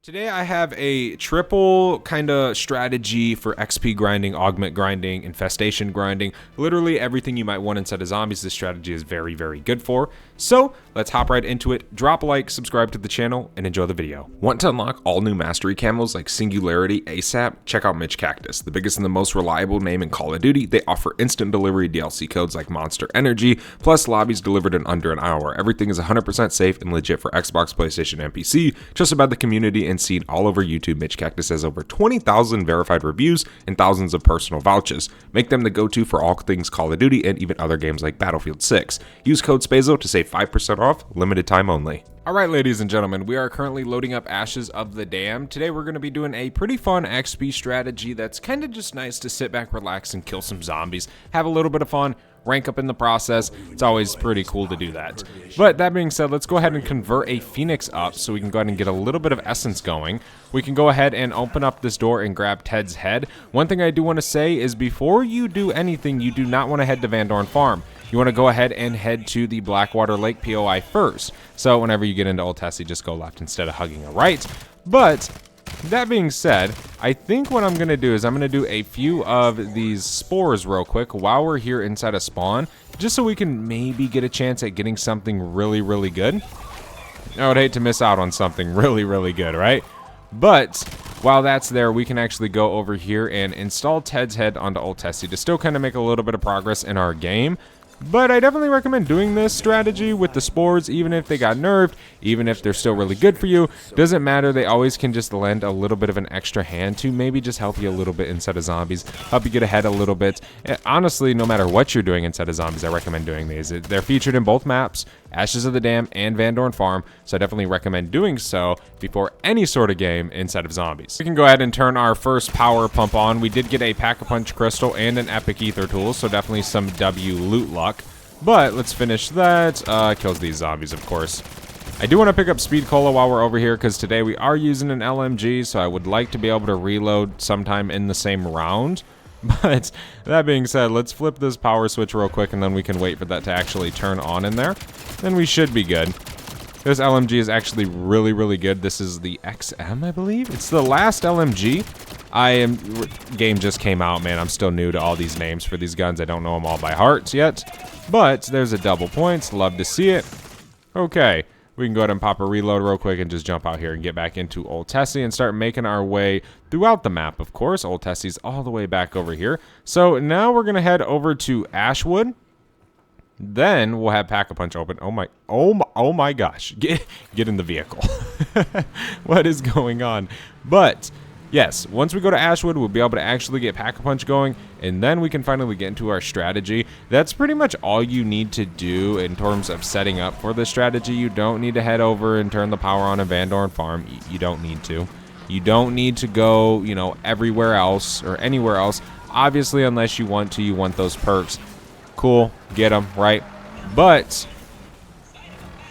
Today I have a triple kind of strategy for XP grinding, augment grinding, infestation grinding, literally everything you might want inside of zombies. This strategy is very, very good for. So let's hop right into it. Drop a like, subscribe to the channel, and enjoy the video. Want to unlock all new mastery camos like Singularity ASAP? Check out Mitch Cactus, the biggest and the most reliable name in Call of Duty. They offer instant delivery DLC codes like Monster Energy, plus lobbies delivered in under an hour. Everything is 100% safe and legit for Xbox, PlayStation, and PC. Just about the community and seen all over YouTube. Mitch Cactus has over 20,000 verified reviews and thousands of personal vouchers. Make them the go-to for all things Call of Duty and even other games like Battlefield 6. Use code SPAZO to save 5% off, limited time only. Alright, ladies and gentlemen, we are currently loading up Ashes of the Dam. Today we're going to be doing a pretty fun XP strategy that's kind of just nice to sit back, relax, and kill some zombies. Have a little bit of fun, rank up in the process. It's always pretty cool to do that. But that being said, let's go ahead and convert a Phoenix up so we can go ahead and get a little bit of essence going. We can go ahead and open up this door and grab Ted's head. One thing I do want to say is before you do anything, you do not want to head to Van Dorn Farm. You want to go ahead and head to the Blackwater Lake POI first. So whenever you get into Old Tessie, just go left instead of hugging a right. But that being said, I think what I'm going to do is I'm going to do a few of these spores real quick while we're here inside of spawn, just so we can maybe get a chance at getting something really, really good. I would hate to miss out on something really, really good, right? But while that's there, we can actually go over here and install Ted's head onto Old Tessie to still kind of make a little bit of progress in our game. But I definitely recommend doing this strategy with the spores, even if they got nerfed, even if they're still really good for you. Doesn't matter, they always can just lend a little bit of an extra hand to maybe just help you a little bit inside of zombies, help you get ahead a little bit. And honestly, no matter what you're doing inside of zombies, I recommend doing these. They're featured in both maps, Ashes of the Dam and Van Dorn Farm, so I definitely recommend doing so before any sort of game inside of zombies. We can go ahead and turn our first power pump on. We did get a Pack-a-Punch crystal and an epic ether tool, so definitely some W loot luck. But let's finish that. Kills these zombies, of course. I do want to pick up speed cola while we're over here because today we are using an LMG, so I would like to be able to reload sometime in the same round. But that being said, let's flip this power switch real quick and then we can wait for that to actually turn on in there. Then we should be good. This LMG is actually really, really good. This is the XM, I believe. It's the last LMG. Game just came out, man. I'm still new to all these names for these guns. I don't know them all by heart yet. But there's a double points. Love to see it. Okay. We can go ahead and pop a reload real quick and just jump out here and get back into Old Tessie and start making our way throughout the map, of course. Old Tessie's all the way back over here. So now we're going to head over to Ashwood. Then we'll have Pack-a-Punch open. Oh my gosh. Get in the vehicle. What is going on? But yes, once we go to Ashwood, we'll be able to actually get Pack-a-Punch going, and then we can finally get into our strategy. That's pretty much all you need to do in terms of setting up for this strategy. You don't need to head over and turn the power on in Van Dorn Farm. You don't need to. You don't need to go, everywhere else or anywhere else. Obviously, unless you want to, you want those perks. Cool, get them, right? But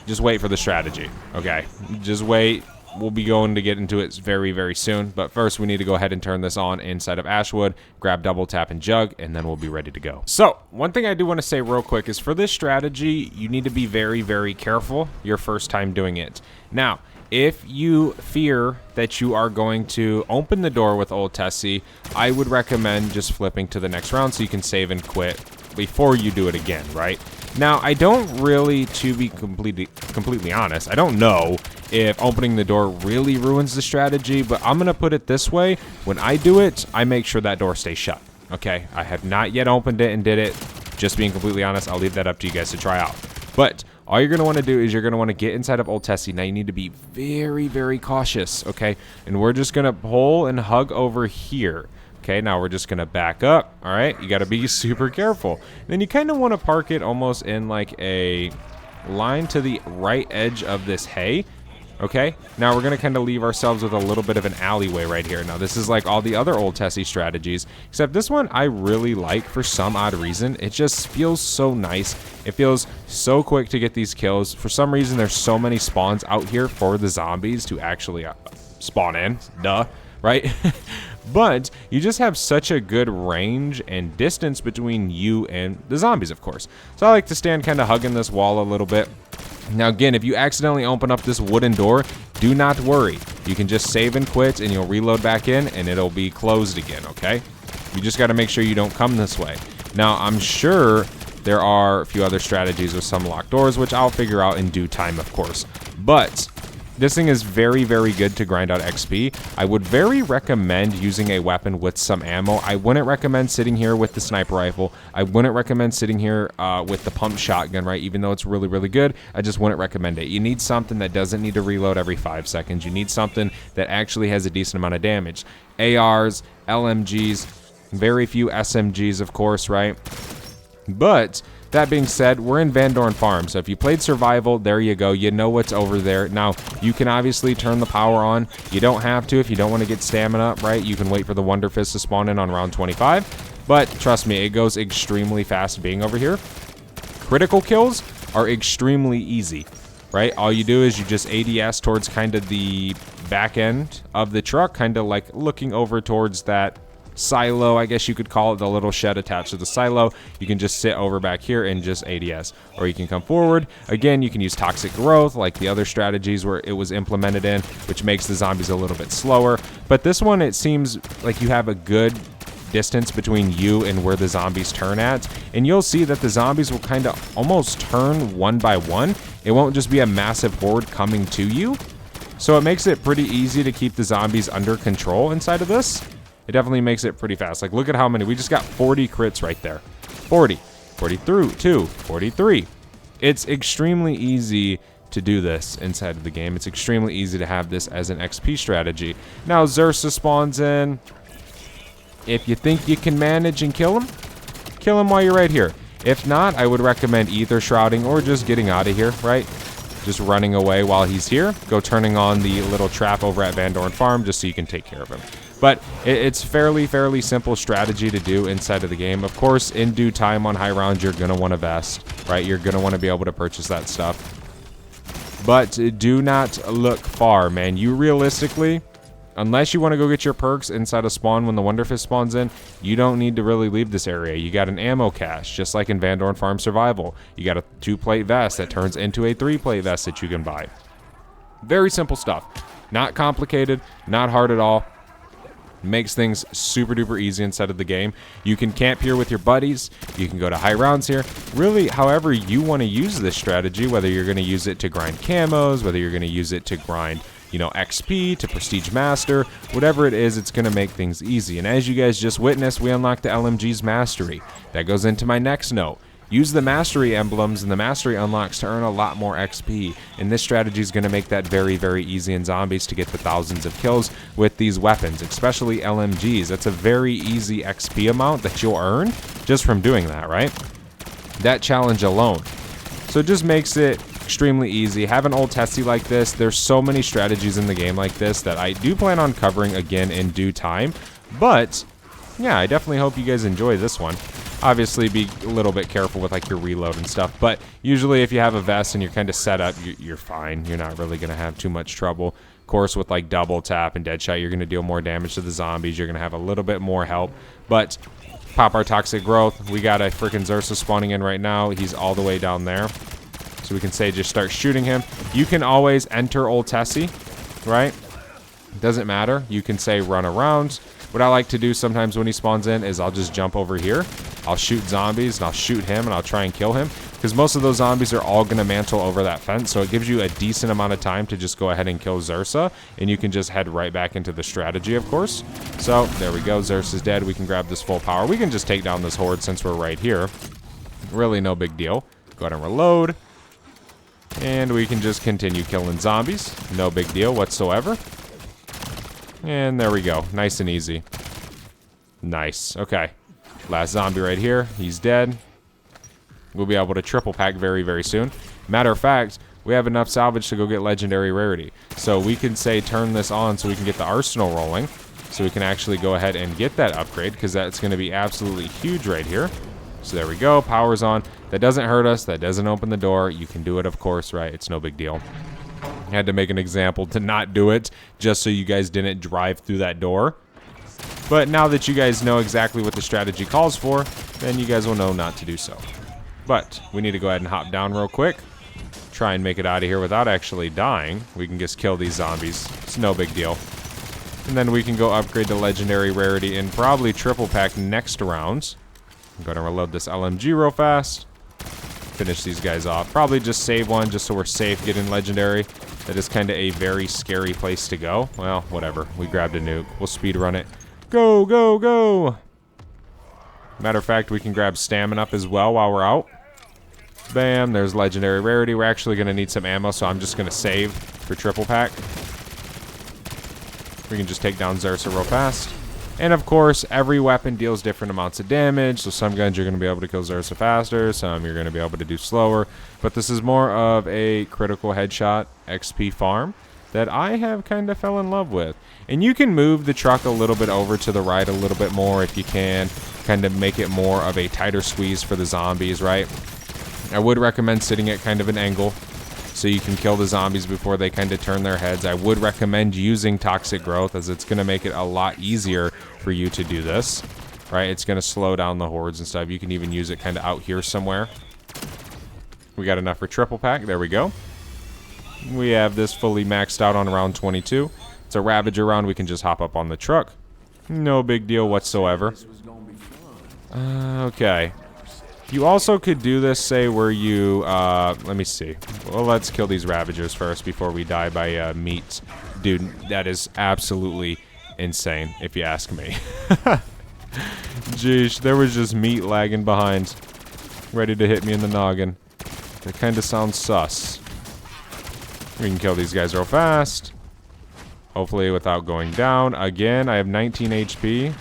just wait for the strategy, okay? Just wait. We'll be going to get into it very, very soon. But first, we need to go ahead and turn this on inside of Ashwood, grab double tap and jug, and then we'll be ready to go. So, one thing I do want to say real quick is for this strategy, you need to be very, very careful your first time doing it. Now, if you fear that you are going to open the door with Old Tessie, I would recommend just flipping to the next round so you can save and quit before you do it again, right? Now, I don't really, to be completely honest, I don't know if opening the door really ruins the strategy, but I'm going to put it this way. When I do it, I make sure that door stays shut, okay? I have not yet opened it and did it. Just being completely honest, I'll leave that up to you guys to try out. But all you're going to want to do is you're going to want to get inside of Old Tessie. Now, you need to be very, very cautious, okay? And we're just going to pull and hug over here. Okay, now we're just going to back up, all right? You got to be super careful. Then you kind of want to park it almost in like a line to the right edge of this hay, okay? Now we're going to kind of leave ourselves with a little bit of an alleyway right here. Now, this is like all the other Old Tessie strategies, except this one I really like for some odd reason. It just feels so nice. It feels so quick to get these kills. For some reason, there's so many spawns out here for the zombies to actually spawn in, duh, right? But you just have such a good range and distance between you and the zombies, of course. So I like to stand kind of hugging this wall a little bit. Now again, if you accidentally open up this wooden door, do not worry. You can just save and quit and you'll reload back in and it'll be closed again, okay? You just got to make sure you don't come this way. Now, I'm sure there are a few other strategies with some locked doors, which I'll figure out in due time, of course. But this thing is very, very good to grind out XP. I would very recommend using a weapon with some ammo. I wouldn't recommend sitting here with the sniper rifle. I wouldn't recommend sitting here with the pump shotgun, right? Even though it's really, really good, I just wouldn't recommend it. You need something that doesn't need to reload every 5 seconds. You need something that actually has a decent amount of damage. ARs, LMGs, very few SMGs, of course, right? But that being said, we're in Van Dorn Farm, so if you played survival, there you go. You know what's over there. Now, you can obviously turn the power on. You don't have to if you don't want to get stamina up, right? You can wait for the Wonder Fist to spawn in on round 25. But trust me, it goes extremely fast being over here. Critical kills are extremely easy, right? All you do is you just ADS towards kind of the back end of the truck, kind of like looking over towards that silo, I guess you could call it, the little shed attached to the silo. You can just sit over back here and just ADS, or you can come forward. Again, you can use toxic growth like the other strategies where it was implemented in, which makes the zombies a little bit slower. But this one, it seems like you have a good distance between you and where the zombies turn at, and you'll see that the zombies will kind of almost turn one by one. It won't just be a massive horde coming to you. So it makes it pretty easy to keep the zombies under control inside of this. It definitely makes it pretty fast. Like, look at how many. We just got 40 crits right there. 40, 42, 43. It's extremely easy to do this inside of the game. It's extremely easy to have this as an XP strategy. Now, Xursa spawns in. If you think you can manage and kill him while you're right here. If not, I would recommend either shrouding or just getting out of here, right? Just running away while he's here. Go turning on the little trap over at Van Dorn Farm just so you can take care of him. But it's fairly simple strategy to do inside of the game. Of course, in due time on high rounds, you're going to want to vest, right? You're going to want to be able to purchase that stuff. But do not look far, man. You realistically, unless you want to go get your perks inside of spawn when the Wonder Fist spawns in, you don't need to really leave this area. You got an ammo cache, just like in Van Dorn Farm Survival. You got a 2-plate vest that turns into a 3-plate vest that you can buy. Very simple stuff. Not complicated, not hard at all. Makes things super duper easy inside of the game. You can camp here with your buddies. You can go to high rounds here. Really, however you want to use this strategy, whether you're going to use it to grind camos, whether you're going to use it to grind, you know, XP, to Prestige Master, whatever it is, it's going to make things easy. And as you guys just witnessed, we unlocked the LMG's Mastery. That goes into my next note. Use the Mastery emblems and the Mastery unlocks to earn a lot more XP. And this strategy is going to make that very easy in zombies to get the thousands of kills with these weapons, especially LMGs. That's a very easy XP amount that you'll earn just from doing that, right? That challenge alone. So it just makes it extremely easy. Have an old Tessie like this. There's so many strategies in the game like this that I do plan on covering again in due time. But yeah, I definitely hope you guys enjoy this one. Obviously, be a little bit careful with like your reload and stuff, but usually if you have a vest and you're kind of set up, you're fine. You're not really going to have too much trouble. Of course, with like double tap and deadshot, you're going to deal more damage to the zombies. You're going to have a little bit more help, but pop our toxic growth. We got a freaking Xursa spawning in right now. He's all the way down there, so we can say just start shooting him. You can always enter old Tessie, right? Doesn't matter. You can say run around. What I like to do sometimes when he spawns in is I'll just jump over here. I'll shoot zombies and I'll shoot him and I'll try and kill him, because most of those zombies are all going to mantle over that fence, so it gives you a decent amount of time to just go ahead and kill Xursa, and you can just head right back into the strategy, of course. So there we go. Xursa's dead. We can grab this full power. We can just take down this horde since we're right here. Really no big deal. Go ahead and reload. And we can just continue killing zombies. No big deal whatsoever. And there we go. Nice and easy. Nice. Okay. Last zombie right here. He's dead. We'll be able to triple pack very soon. Matter of fact, we have enough salvage to go get legendary rarity. So we can say turn this on so we can get the arsenal rolling. So we can actually go ahead and get that upgrade, because that's going to be absolutely huge right here. So there we go. Power's on. That doesn't hurt us. That doesn't open the door. You can do it, of course, right? It's no big deal. I had to make an example to not do it just so you guys didn't drive through that door. But now that you guys know exactly what the strategy calls for, then you guys will know not to do so. But we need to go ahead and hop down real quick. try and make it out of here without actually dying. We can just kill these zombies. It's no big deal. And then we can go upgrade to legendary rarity and probably triple pack next round. I'm going to reload this LMG real fast. Finish these guys off. Probably just save one just so we're safe getting legendary. That is kind of a very scary place to go. Well, whatever. We grabbed a nuke. We'll speed run it. Go, go, go! Matter of fact, we can grab stamina up as well while we're out. Bam, there's legendary rarity. We're actually going to need some ammo, so I'm just going to save for triple pack. We can just take down Zersa real fast. And of course, every weapon deals different amounts of damage, so some guns you're going to be able to kill Zersa faster, some you're going to be able to do slower. But this is more of a critical headshot XP farm that I have kind of fell in love with. And you can move the truck a little bit over to the right a little bit more if you can. Kind of make it more of a tighter squeeze for the zombies, right? I would recommend sitting at kind of an angle so you can kill the zombies before they kind of turn their heads. I would recommend using toxic growth, as it's going to make it a lot easier for you to do this, right? It's going to slow down the hordes and stuff. You can even use it kind of out here somewhere. We got enough for triple pack. There we go. We have this fully maxed out on round 22. It's a Ravager round. We can just hop up on the truck. No big deal whatsoever. Okay. You also could do this, say, where you, let me see. Well, let's kill these Ravagers first before we die by meat. Dude, that is absolutely insane, if you ask me. Jeez, there was just meat lagging behind, ready to hit me in the noggin. That kind of sounds sus. We can kill these guys real fast. Hopefully without going down. Again, I have 19 HP.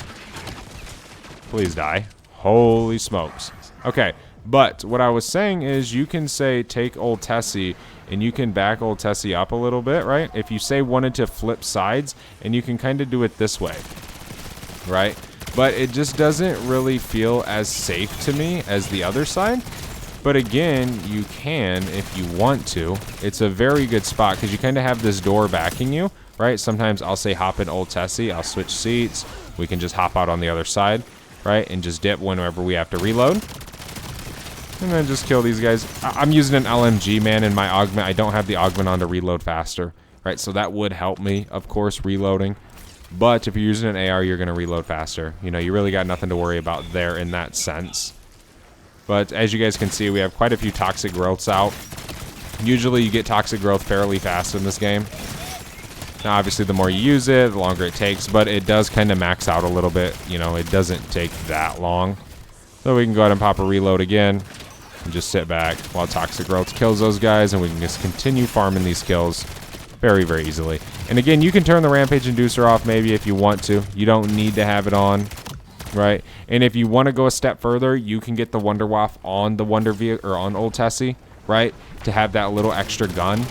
Please die. Holy smokes. Okay, but what I was saying is you can say take old Tessie and you can back old Tessie up a little bit, right? If you say wanted to flip sides, and you can kind of do it this way, right? But it just doesn't really feel as safe to me as the other side. But again, you can if you want to. It's a very good spot because you kind of have this door backing you, right? Sometimes I'll say hop in old Tessie, I'll switch seats. We can just hop out on the other side, right? And just dip whenever we have to reload. And then just kill these guys. I'm using an LMG, man, in my augment. I don't have the augment on to reload faster, right? So that would help me, of course, reloading. But if you're using an AR, you're going to reload faster. You know, you really got nothing to worry about there in that sense. But as you guys can see, we have quite a few toxic growths out. Usually you get toxic growth fairly fast in this game. Now, obviously, the more you use it, the longer it takes. But it does kind of max out a little bit. You know, it doesn't take that long. So we can go ahead and pop a reload again. And just sit back while toxic growth kills those guys, and we can just continue farming these kills very, very easily. And again, you can turn the Rampage Inducer off maybe if you want to. You don't need to have it on, right? And if you want to go a step further, you can get the Wonder Waff on the Wonder Vehicle or on old Tessie, right? To have that little extra gun.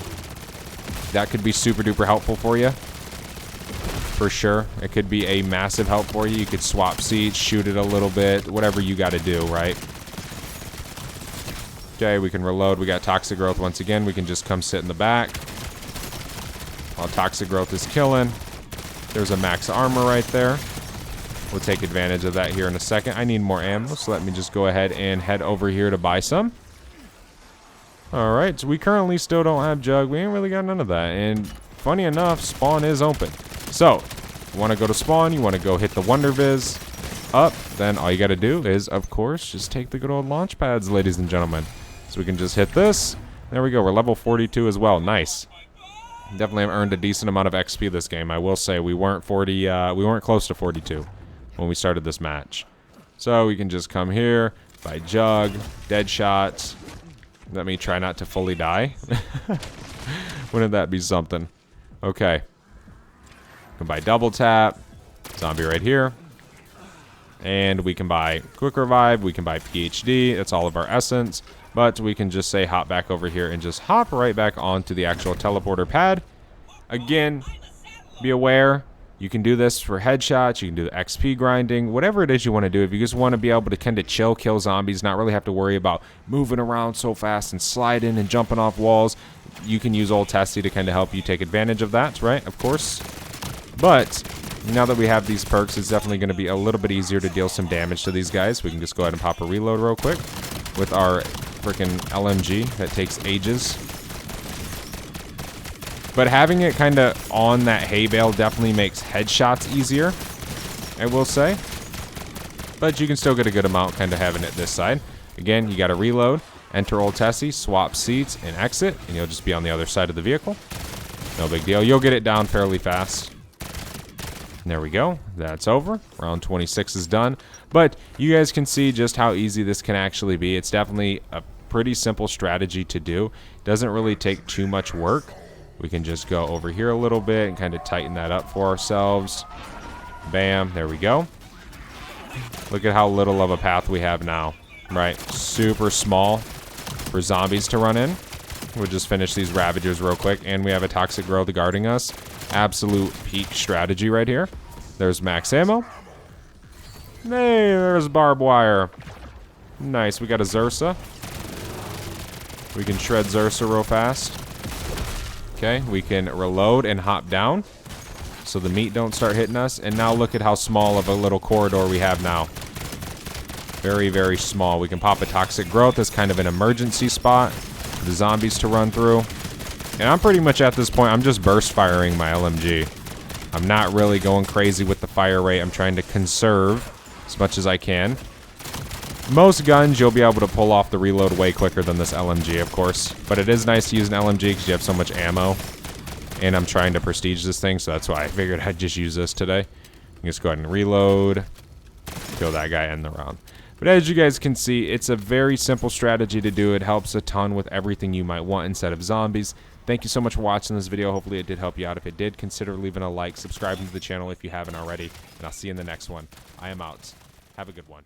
That could be super duper helpful for you. For sure. It could be a massive help for you. You could swap seats, shoot it a little bit, whatever you got to do, right? Okay, we can reload. We got toxic growth once again. We can just come sit in the back while toxic growth is killing. There's a max armor right there. We'll take advantage of that here in a second. I need more ammo, so let me just go ahead and head over here to buy some. Alright, so we currently still don't have Jug. We ain't really got none of that. And funny enough, spawn is open. So, you want to go to spawn, you want to go hit the Wonder Viz up, then all you got to do is, of course, just take the good old launch pads, ladies and gentlemen. So we can just hit this. There we go. We're level 42 as well. Nice. Definitely have earned a decent amount of XP this game. I will say we weren't close to 42 when we started this match. So we can just come here, buy Jug, dead shots. Let me try not to fully die. Wouldn't that be something? Okay. Can buy double tap. Zombie right here. And we can buy quick revive. We can buy PhD. It's all of our essence. But we can just say hop back over here and just hop right back onto the actual teleporter pad. Again, be aware. You can do this for headshots. You can do the XP grinding. Whatever it is you want to do. If you just want to be able to kind of chill, kill zombies, not really have to worry about moving around so fast and sliding and jumping off walls, you can use old Tessie to kind of help you take advantage of that, right? Of course. But now that we have these perks, it's definitely going to be a little bit easier to deal some damage to these guys. We can just go ahead and pop a reload real quick with our freaking LMG that takes ages. But having it kind of on that hay bale definitely makes headshots easier, I will say. But you can still get a good amount kind of having it this side. Again, you got to reload, enter old Tessie, swap seats, and exit, and you'll just be on the other side of the vehicle. No big deal. You'll get it down fairly fast. And there we go. That's over. Round 26 is done. But you guys can see just how easy this can actually be. It's definitely a pretty simple strategy to do. Doesn't really take too much work. We can just go over here a little bit and kind of tighten that up for ourselves. Bam. There we go. Look at how little of a path we have now. Right? Super small for zombies to run in. We'll just finish these Ravagers real quick. And we have a Toxic Growth guarding us. Absolute peak strategy right here. There's max ammo. Hey, there's barbed wire. Nice. We got a Zersa. We can shred Zersa real fast. Okay, we can reload and hop down so the meat don't start hitting us. And now look at how small of a little corridor we have now. Very, very small. We can pop a Toxic Growth as kind of an emergency spot for the zombies to run through. And I'm pretty much at this point, I'm just burst firing my LMG. I'm not really going crazy with the fire rate. I'm trying to conserve as much as I can. Most guns, you'll be able to pull off the reload way quicker than this LMG, of course. But it is nice to use an LMG because you have so much ammo. And I'm trying to prestige this thing, so that's why I figured I'd just use this today. Just go ahead and reload. Kill that guy, end the round. But as you guys can see, it's a very simple strategy to do. It helps a ton with everything you might want instead of zombies. Thank you so much for watching this video. Hopefully it did help you out. If it did, consider leaving a like, subscribing to the channel if you haven't already. And I'll see you in the next one. I am out. Have a good one.